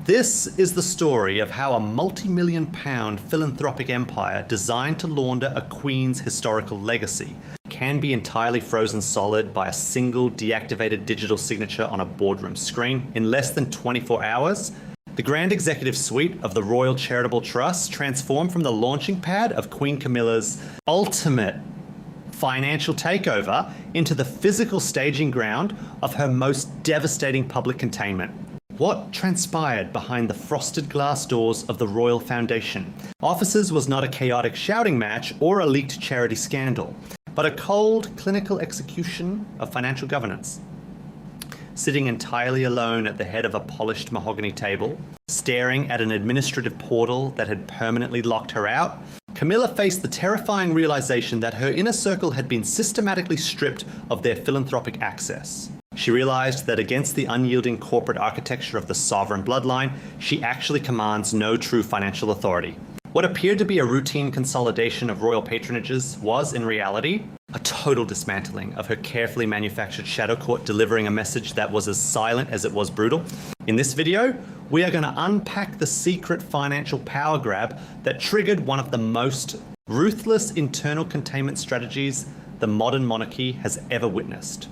This is the story of how a multi-million pound philanthropic empire designed to launder a queen's historical legacy can be entirely frozen solid by a single deactivated digital signature on a boardroom screen in less than 24 hours. The Grand Executive Suite of the Royal Charitable Trust transformed from the launching pad of Queen Camilla's ultimate financial takeover into the physical staging ground of her most devastating public containment. What transpired behind the frosted glass doors of the Royal Foundation? Officers was not a chaotic shouting match or a leaked charity scandal, but a cold, clinical execution of financial governance. Sitting entirely alone at the head of a polished mahogany table, staring at an administrative portal that had permanently locked her out, Camilla faced the terrifying realization that her inner circle had been systematically stripped of their philanthropic access. She realized that against the unyielding corporate architecture of the sovereign bloodline, she actually commands no true financial authority. What appeared to be a routine consolidation of royal patronages was, in reality, a total dismantling of her carefully manufactured shadow court, delivering a message that was as silent as it was brutal. In this video, we are going to unpack the secret financial power grab that triggered one of the most ruthless internal containment strategies the modern monarchy has ever witnessed.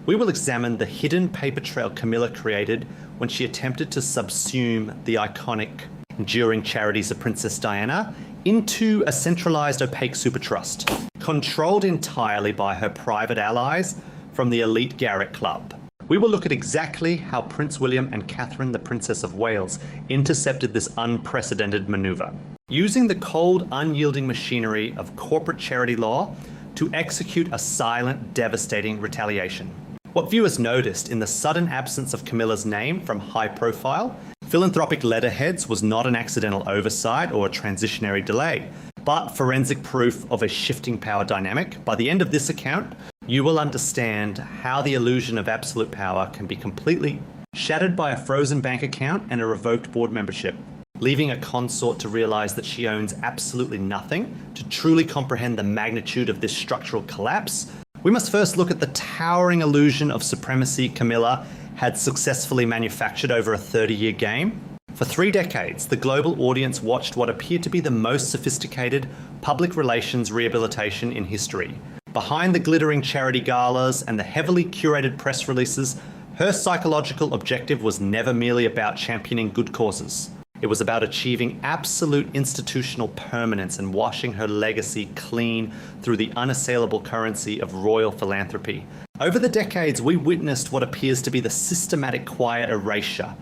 We will examine the hidden paper trail Camilla created when she attempted to subsume the iconic, enduring charities of Princess Diana into a centralized opaque super trust, controlled entirely by her private allies from the elite Garrick Club. We will look at exactly how Prince William and Catherine, the Princess of Wales, intercepted this unprecedented maneuver, using the cold, unyielding machinery of corporate charity law to execute a silent, devastating retaliation. What viewers noticed in the sudden absence of Camilla's name from high-profile, philanthropic letterheads was not an accidental oversight or a transitionary delay, but forensic proof of a shifting power dynamic. By the end of this account, you will understand how the illusion of absolute power can be completely shattered by a frozen bank account and a revoked board membership, leaving a consort to realize that she owns absolutely nothing. To truly comprehend the magnitude of this structural collapse, we must first look at the towering illusion of supremacy Camilla had successfully manufactured over a 30-year game. For 3 decades, the global audience watched what appeared to be the most sophisticated public relations rehabilitation in history. Behind the glittering charity galas and the heavily curated press releases, her psychological objective was never merely about championing good causes. It was about achieving absolute institutional permanence and washing her legacy clean through the unassailable currency of royal philanthropy. Over the decades, we witnessed what appears to be the systematic quiet erasure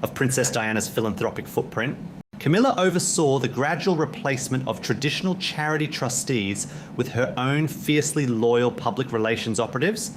of Princess Diana's philanthropic footprint. Camilla oversaw the gradual replacement of traditional charity trustees with her own fiercely loyal public relations operatives,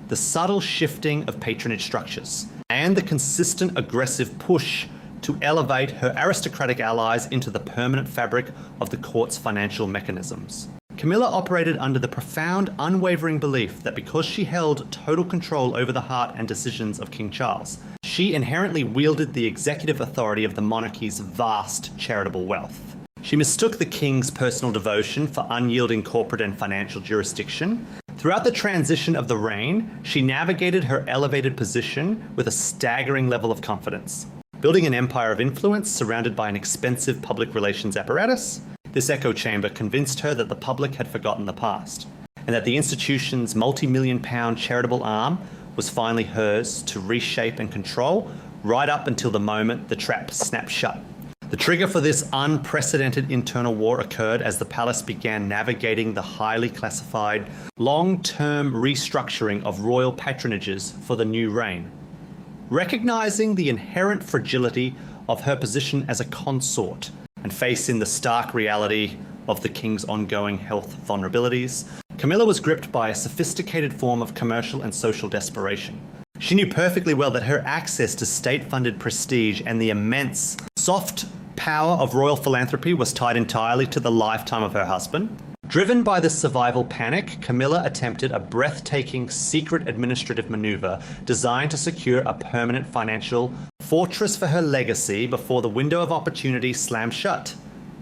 the subtle shifting of patronage structures, and the consistent aggressive push to elevate her aristocratic allies into the permanent fabric of the court's financial mechanisms. Camilla operated under the profound, unwavering belief that because she held total control over the heart and decisions of King Charles, she inherently wielded the executive authority of the monarchy's vast charitable wealth. She mistook the king's personal devotion for unyielding corporate and financial jurisdiction. Throughout the transition of the reign, she navigated her elevated position with a staggering level of confidence. Building an empire of influence surrounded by an expensive public relations apparatus, this echo chamber convinced her that the public had forgotten the past, and that the institution's multi-million pound charitable arm was finally hers to reshape and control, right up until the moment the trap snapped shut. The trigger for this unprecedented internal war occurred as the palace began navigating the highly classified, long-term restructuring of royal patronages for the new reign. Recognizing the inherent fragility of her position as a consort and facing the stark reality of the king's ongoing health vulnerabilities, Camilla was gripped by a sophisticated form of commercial and social desperation. She knew perfectly well that her access to state-funded prestige and the immense soft power of royal philanthropy was tied entirely to the lifetime of her husband. Driven by this survival panic, Camilla attempted a breathtaking secret administrative maneuver designed to secure a permanent financial fortress for her legacy before the window of opportunity slammed shut.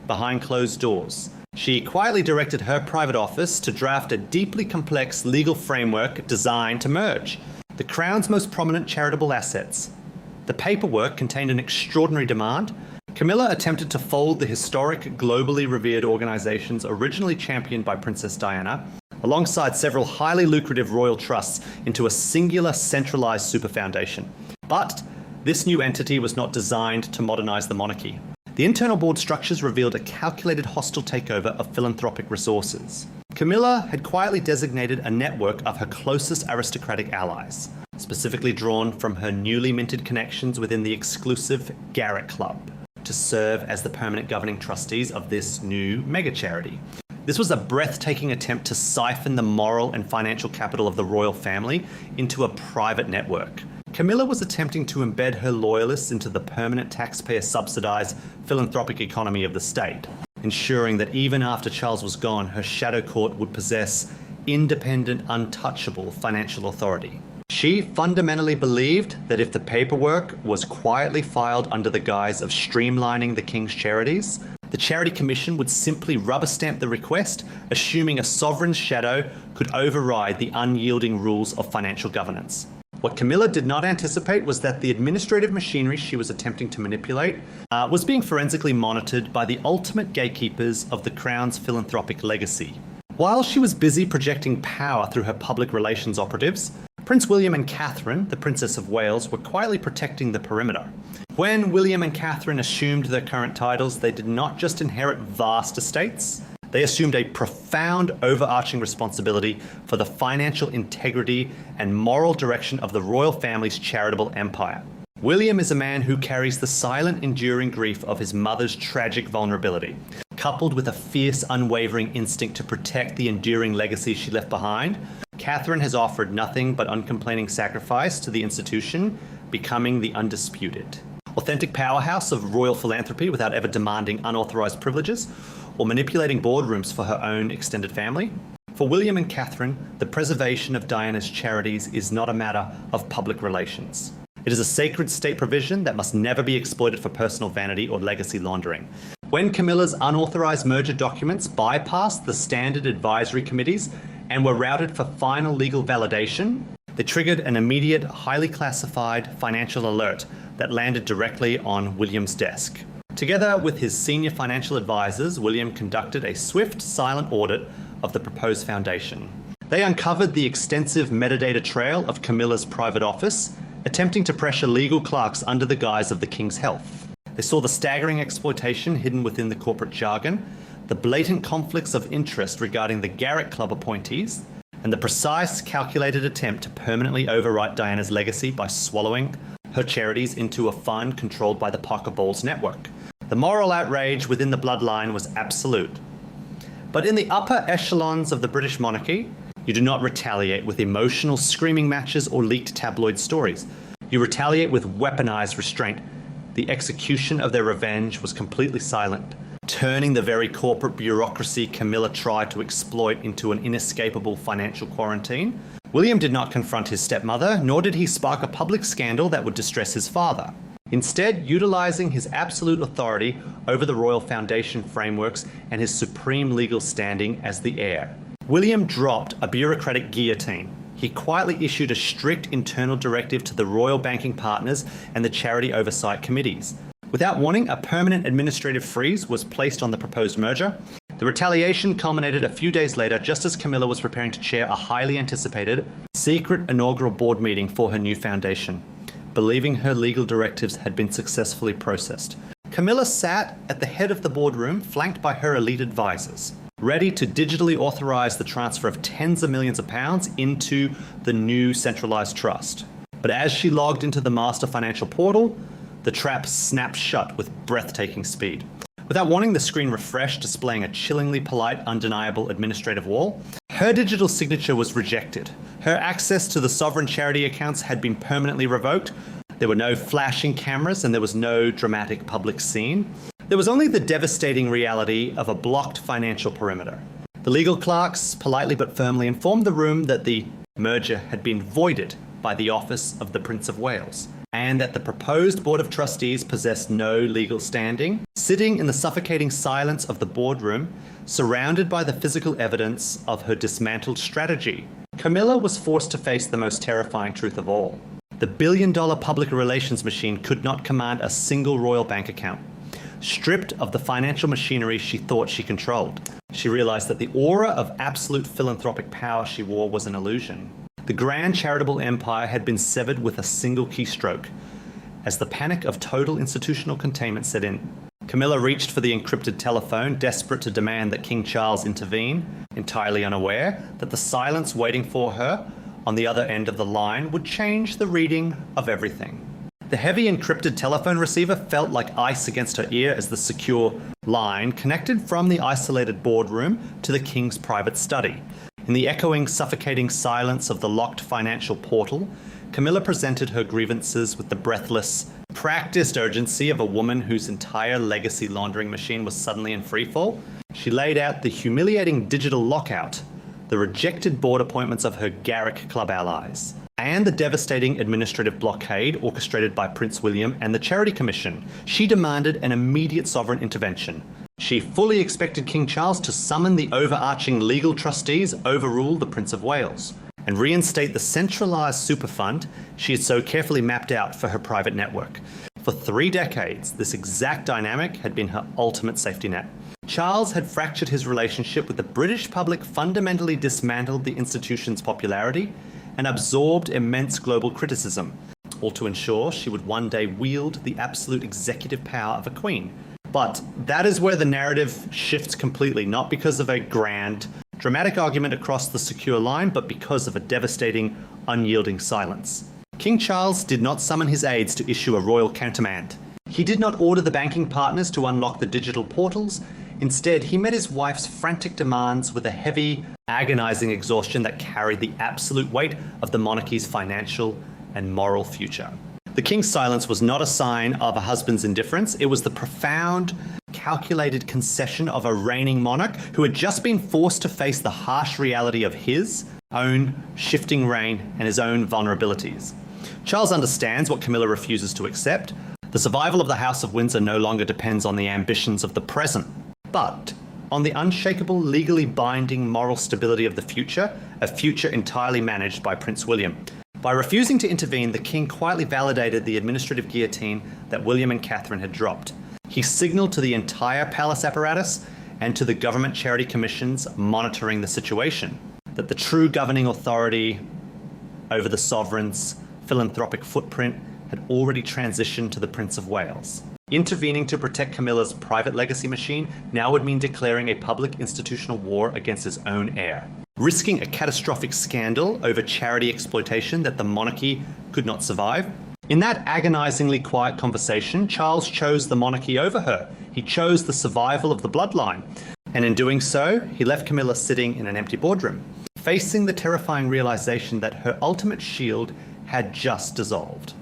Behind closed doors, she quietly directed her private office to draft a deeply complex legal framework designed to merge the Crown's most prominent charitable assets, The paperwork contained an extraordinary demand. Camilla attempted to fold the historic, globally revered organizations originally championed by Princess Diana, alongside several highly lucrative royal trusts, into a singular centralized super foundation. But this new entity was not designed to modernize the monarchy. The internal board structures revealed a calculated hostile takeover of philanthropic resources. Camilla had quietly designated a network of her closest aristocratic allies, specifically drawn from her newly minted connections within the exclusive Garrick Club, to serve as the permanent governing trustees of this new mega charity. This was a breathtaking attempt to siphon the moral and financial capital of the royal family into a private network. Camilla was attempting to embed her loyalists into the permanent taxpayer-subsidized philanthropic economy of the state, ensuring that even after Charles was gone, her shadow court would possess independent, untouchable financial authority. She fundamentally believed that if the paperwork was quietly filed under the guise of streamlining the king's charities, the Charity Commission would simply rubber stamp the request, assuming a sovereign's shadow could override the unyielding rules of financial governance. What Camilla did not anticipate was that the administrative machinery she was attempting to manipulate was being forensically monitored by the ultimate gatekeepers of the Crown's philanthropic legacy. While she was busy projecting power through her public relations operatives, Prince William and Catherine, the Princess of Wales, were quietly protecting the perimeter. When William and Catherine assumed their current titles, they did not just inherit vast estates, they assumed a profound overarching responsibility for the financial integrity and moral direction of the royal family's charitable empire. William is a man who carries the silent, enduring grief of his mother's tragic vulnerability, coupled with a fierce, unwavering instinct to protect the enduring legacy she left behind. Catherine has offered nothing but uncomplaining sacrifice to the institution, becoming the undisputed authentic powerhouse of royal philanthropy without ever demanding unauthorized privileges or manipulating boardrooms for her own extended family. For William and Catherine, the preservation of Diana's charities is not a matter of public relations. It is a sacred state provision that must never be exploited for personal vanity or legacy laundering. When Camilla's unauthorized merger documents bypassed the standard advisory committees and were routed for final legal validation, they triggered an immediate, highly classified financial alert that landed directly on William's desk. Together with his senior financial advisors, William conducted a swift, silent audit of the proposed foundation. They uncovered the extensive metadata trail of Camilla's private office, attempting to pressure legal clerks under the guise of the king's health. They saw the staggering exploitation hidden within the corporate jargon, the blatant conflicts of interest regarding the Garrick Club appointees, and the precise, calculated attempt to permanently overwrite Diana's legacy by swallowing her charities into a fund controlled by the Parker Bowles network. The moral outrage within the bloodline was absolute. But in the upper echelons of the British monarchy, you do not retaliate with emotional screaming matches or leaked tabloid stories. You retaliate with weaponized restraint. The execution of their revenge was completely silent, turning the very corporate bureaucracy Camilla tried to exploit into an inescapable financial quarantine. William did not confront his stepmother, nor did he spark a public scandal that would distress his father. Instead, utilizing his absolute authority over the royal foundation frameworks and his supreme legal standing as the heir, William dropped a bureaucratic guillotine. He quietly issued a strict internal directive to the royal banking partners and the charity oversight committees. Without warning, a permanent administrative freeze was placed on the proposed merger. The retaliation culminated a few days later, just as Camilla was preparing to chair a highly anticipated, secret inaugural board meeting for her new foundation, believing her legal directives had been successfully processed. Camilla sat at the head of the boardroom, flanked by her elite advisors, ready to digitally authorize the transfer of tens of millions of pounds into the new centralized trust. But as she logged into the master financial portal, the trap snapped shut with breathtaking speed. Without warning, the screen refreshed, displaying a chillingly polite, undeniable administrative wall. Her digital signature was rejected. Her access to the sovereign charity accounts had been permanently revoked. There were no flashing cameras and there was no dramatic public scene. There was only the devastating reality of a blocked financial perimeter. The legal clerks politely but firmly informed the room that the merger had been voided by the office of the Prince of Wales, and that the proposed Board of Trustees possessed no legal standing. Sitting in the suffocating silence of the boardroom, surrounded by the physical evidence of her dismantled strategy, Camilla was forced to face the most terrifying truth of all. The billion-dollar public relations machine could not command a single royal bank account. Stripped of the financial machinery she thought she controlled, she realized that the aura of absolute philanthropic power she wore was an illusion. The grand charitable empire had been severed with a single keystroke. As the panic of total institutional containment set in, Camilla reached for the encrypted telephone, desperate to demand that King Charles intervene, entirely unaware that the silence waiting for her on the other end of the line would change the reading of everything. The heavy encrypted telephone receiver felt like ice against her ear as the secure line connected from the isolated boardroom to the king's private study. In the echoing, suffocating silence of the locked financial portal, Camilla presented her grievances with the breathless, practiced urgency of a woman whose entire legacy laundering machine was suddenly in freefall. She laid out the humiliating digital lockout, the rejected board appointments of her Garrick Club allies, and the devastating administrative blockade orchestrated by Prince William and the Charity Commission. She demanded an immediate sovereign intervention. She fully expected King Charles to summon the overarching legal trustees, overrule the Prince of Wales, and reinstate the centralised super fund she had so carefully mapped out for her private network. For 3 decades, this exact dynamic had been her ultimate safety net. Charles had fractured his relationship with the British public, fundamentally dismantled the institution's popularity, and absorbed immense global criticism, all to ensure she would one day wield the absolute executive power of a queen. But that is where the narrative shifts completely, not because of a grand, dramatic argument across the secure line, but because of a devastating, unyielding silence. King Charles did not summon his aides to issue a royal countermand. He did not order the banking partners to unlock the digital portals. Instead, he met his wife's frantic demands with a heavy, agonizing exhaustion that carried the absolute weight of the monarchy's financial and moral future. The king's silence was not a sign of a husband's indifference. It was the profound, calculated concession of a reigning monarch who had just been forced to face the harsh reality of his own shifting reign and his own vulnerabilities. Charles understands what Camilla refuses to accept. The survival of the House of Windsor no longer depends on the ambitions of the present, but on the unshakable, legally binding moral stability of the future, a future entirely managed by Prince William. By refusing to intervene, the king quietly validated the administrative guillotine that William and Catherine had dropped. He signalled to the entire palace apparatus and to the government charity commissions monitoring the situation that the true governing authority over the sovereign's philanthropic footprint had already transitioned to the Prince of Wales. Intervening to protect Camilla's private legacy machine now would mean declaring a public institutional war against his own heir, risking a catastrophic scandal over charity exploitation that the monarchy could not survive. In that agonizingly quiet conversation, Charles chose the monarchy over her. He chose the survival of the bloodline. And in doing so, he left Camilla sitting in an empty boardroom, facing the terrifying realization that her ultimate shield had just dissolved.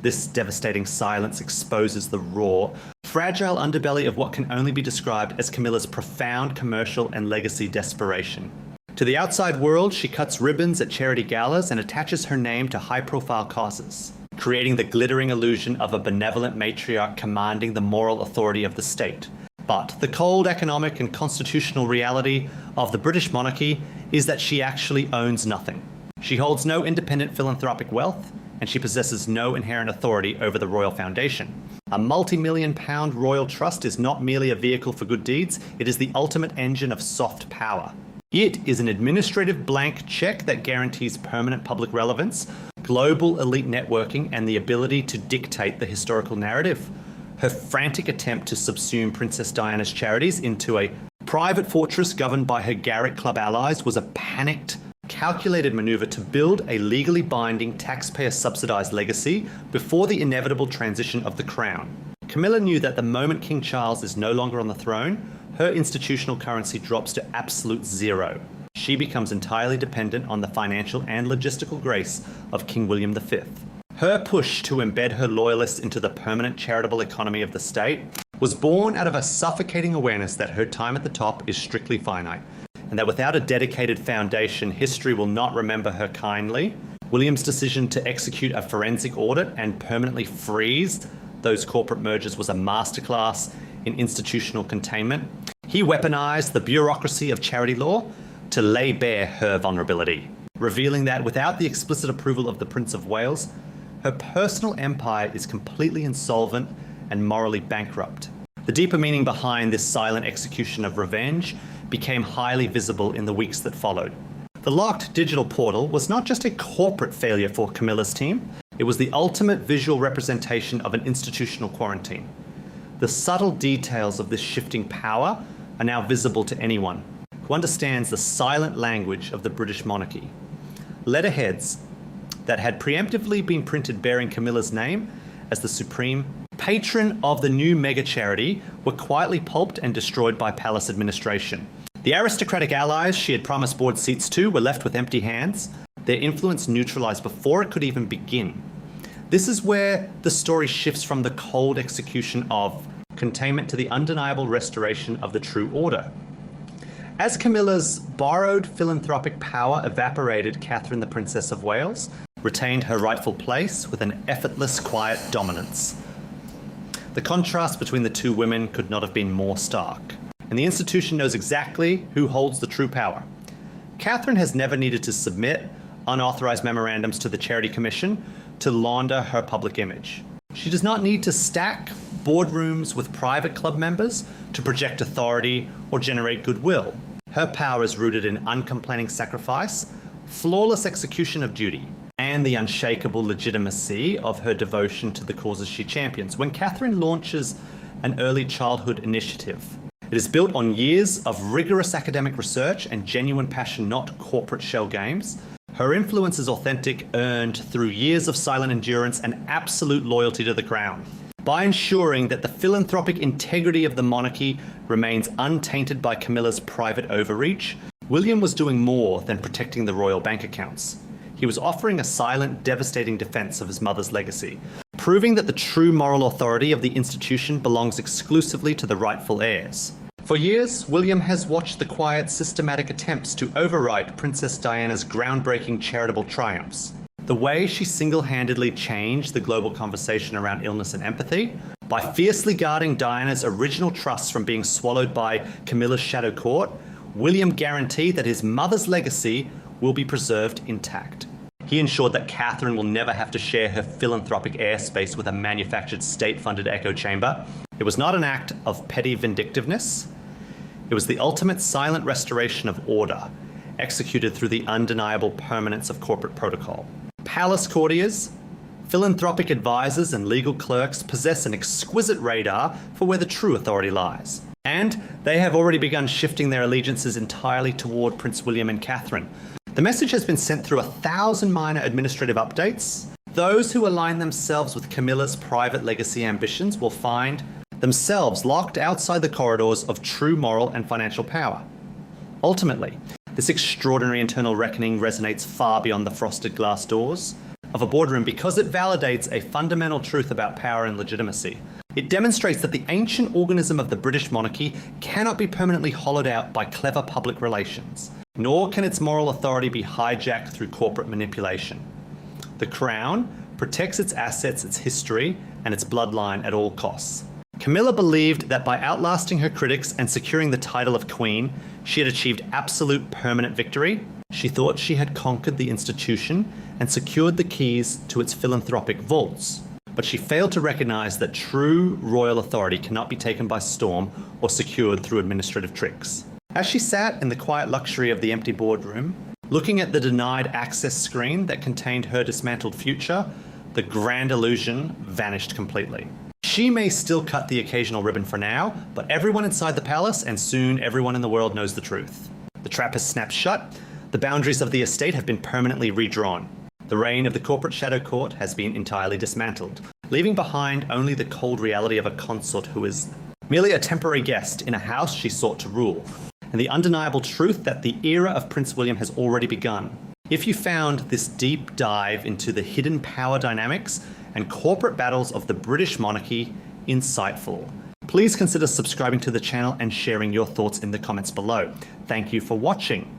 This devastating silence exposes the raw, fragile underbelly of what can only be described as Camilla's profound commercial and legacy desperation. To the outside world, she cuts ribbons at charity galas and attaches her name to high-profile causes, creating the glittering illusion of a benevolent matriarch commanding the moral authority of the state. But the cold economic and constitutional reality of the British monarchy is that she actually owns nothing. She holds no independent philanthropic wealth, and she possesses no inherent authority over the royal foundation. A multi-million-pound royal trust is not merely a vehicle for good deeds, it is the ultimate engine of soft power. It is an administrative blank check that guarantees permanent public relevance, global elite networking, and the ability to dictate the historical narrative. Her frantic attempt to subsume Princess Diana's charities into a private fortress governed by her Garrick Club allies was a panicked, calculated maneuver to build a legally binding, taxpayer-subsidized legacy before the inevitable transition of the crown. Camilla knew that the moment King Charles is no longer on the throne, her institutional currency drops to absolute zero. She becomes entirely dependent on the financial and logistical grace of King William V. Her push to embed her loyalists into the permanent charitable economy of the state was born out of a suffocating awareness that her time at the top is strictly finite, and that without a dedicated foundation, history will not remember her kindly. William's decision to execute a forensic audit and permanently freeze those corporate mergers was a masterclass in institutional containment. He weaponized the bureaucracy of charity law to lay bare her vulnerability, revealing that without the explicit approval of the Prince of Wales, Her personal empire is completely insolvent and morally bankrupt. The deeper meaning behind this silent execution of revenge became highly visible in the weeks that followed. The locked digital portal was not just a corporate failure for Camilla's team, it was the ultimate visual representation of an institutional quarantine. The subtle details of this shifting power are now visible to anyone who understands the silent language of the British monarchy. Letterheads that had preemptively been printed bearing Camilla's name as the supreme patron of the new mega charity were quietly pulped and destroyed by palace administration. The aristocratic allies she had promised board seats to were left with empty hands, their influence neutralized before it could even begin. This is where the story shifts from the cold execution of containment to the undeniable restoration of the true order. As Camilla's borrowed philanthropic power evaporated, Catherine, the Princess of Wales, retained her rightful place with an effortless, quiet dominance. The contrast between the two women could not have been more stark, and the institution knows exactly who holds the true power. Catherine has never needed to submit unauthorized memorandums to the Charity Commission to launder her public image. She does not need to stack boardrooms with private club members to project authority or generate goodwill. Her power is rooted in uncomplaining sacrifice, flawless execution of duty, and the unshakable legitimacy of her devotion to the causes she champions. When Catherine launches an early childhood initiative, it is built on years of rigorous academic research and genuine passion, not corporate shell games. Her influence is authentic, earned through years of silent endurance and absolute loyalty to the crown. By ensuring that the philanthropic integrity of the monarchy remains untainted by Camilla's private overreach, William was doing more than protecting the royal bank accounts. He was offering a silent, devastating defense of his mother's legacy, proving that the true moral authority of the institution belongs exclusively to the rightful heirs. For years, William has watched the quiet, systematic attempts to overwrite Princess Diana's groundbreaking charitable triumphs. The way she single-handedly changed the global conversation around illness and empathy, by fiercely guarding Diana's original trusts from being swallowed by Camilla's shadow court, William guaranteed that his mother's legacy will be preserved intact. He ensured that Catherine will never have to share her philanthropic airspace with a manufactured state-funded echo chamber. It was not an act of petty vindictiveness. It was the ultimate silent restoration of order, executed through the undeniable permanence of corporate protocol. Palace courtiers, philanthropic advisors, and legal clerks possess an exquisite radar for where the true authority lies. And they have already begun shifting their allegiances entirely toward Prince William and Catherine. The message has been sent through 1,000 minor administrative updates. Those who align themselves with Camilla's private legacy ambitions will find themselves locked outside the corridors of true moral and financial power. Ultimately, this extraordinary internal reckoning resonates far beyond the frosted glass doors of a boardroom because it validates a fundamental truth about power and legitimacy. It demonstrates that the ancient organism of the British monarchy cannot be permanently hollowed out by clever public relations, nor can its moral authority be hijacked through corporate manipulation. The crown protects its assets, its history, and its bloodline at all costs. Camilla believed that by outlasting her critics and securing the title of queen, she had achieved absolute permanent victory. She thought she had conquered the institution and secured the keys to its philanthropic vaults. But she failed to recognize that true royal authority cannot be taken by storm or secured through administrative tricks. As she sat in the quiet luxury of the empty boardroom, looking at the denied access screen that contained her dismantled future, the grand illusion vanished completely. She may still cut the occasional ribbon for now, but everyone inside the palace and soon everyone in the world knows the truth. The trap has snapped shut, the boundaries of the estate have been permanently redrawn. The reign of the corporate shadow court has been entirely dismantled, leaving behind only the cold reality of a consort who is merely a temporary guest in a house she sought to rule, and the undeniable truth that the era of Prince William has already begun. If you found this deep dive into the hidden power dynamics and corporate battles of the British monarchy insightful, please consider subscribing to the channel and sharing your thoughts in the comments below. Thank you for watching.